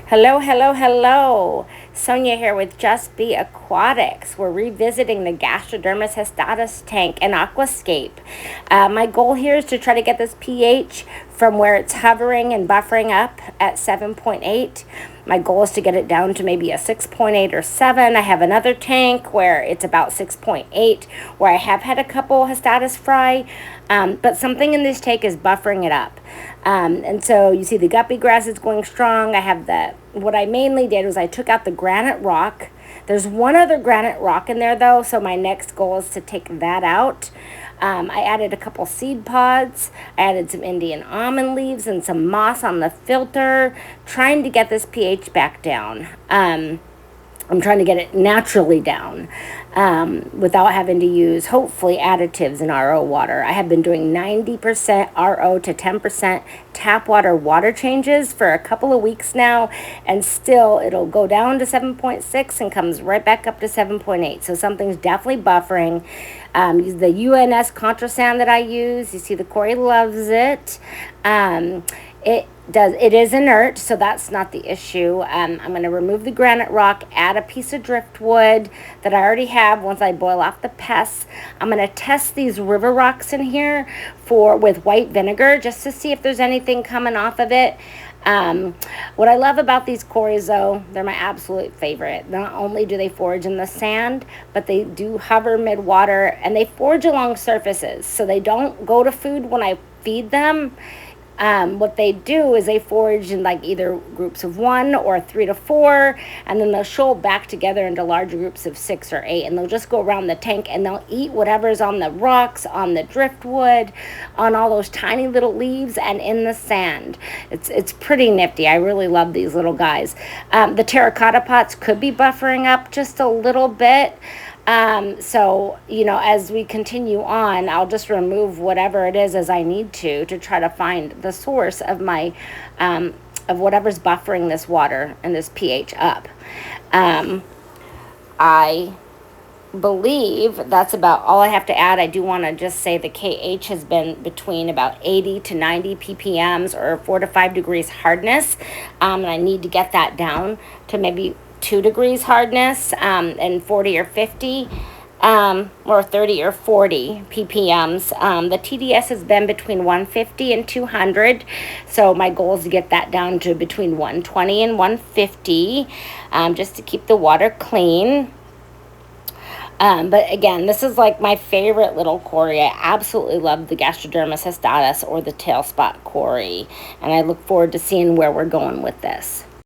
Hello, hello, hello. Sonia here with Just Be Aquatics. We're revisiting the Gastrodermis hystatus tank and aquascape. My goal here is to try to get this pH from where it's hovering and buffering up at 7.8. My goal is to get it down to maybe a 6.8 or 7. I have another tank where it's about 6.8, where I have had a couple hystatus fry, but something in this tank is buffering it up. And so you see the guppy grass is going strong. I have what I mainly did was I took out the granite rock. There's one other granite rock in there though, so my next goal is to take that out. I added a couple seed pods. I added some Indian almond leaves and some moss on the filter, trying to get this pH back down. I'm trying to get it naturally down without having to use, hopefully, additives in RO water. I have been doing 90% RO to 10% tap water changes for a couple of weeks now, and still it'll go down to 7.6 and comes right back up to 7.8. So something's definitely buffering. The UNS Contrasand that I use, you see the Cory loves it. It is inert, so that's not the issue. I'm going to remove the granite rock, add a piece of driftwood that I already have once I boil off the pests. I'm going to test these river rocks in here with white vinegar just to see if there's anything coming off of it. What I love about these Corys, though, they're my absolute favorite. Not only do they forage in the sand, but they do hover mid-water, and they forage along surfaces, so they don't go to food when I feed them. What they do is they forage in like either groups of 1 or 3 to 4, and then they'll shoal back together into larger groups of 6 or 8, and they'll just go around the tank and they'll eat whatever's on the rocks, on the driftwood, on all those tiny little leaves, and in the sand. It's pretty nifty. I really love these little guys. The terracotta pots could be buffering up just a little bit. So, as we continue on, I'll just remove whatever it is as I need to try to find the source of my, of whatever's buffering this water and this pH up. I believe that's about all I have to add. I do want to just say the KH has been between about 80 to 90 ppms or 4 to 5 degrees hardness. And I need to get that down to maybe 2 degrees hardness, and 40 or 50 or 30 or 40 ppms. The TDS has been between 150 and 200, so my goal is to get that down to between 120 and 150, just to keep the water clean. But again, this is like my favorite little Cory. I absolutely love the Gastrodermis hystatus or the tail spot Cory, and I look forward to seeing where we're going with this.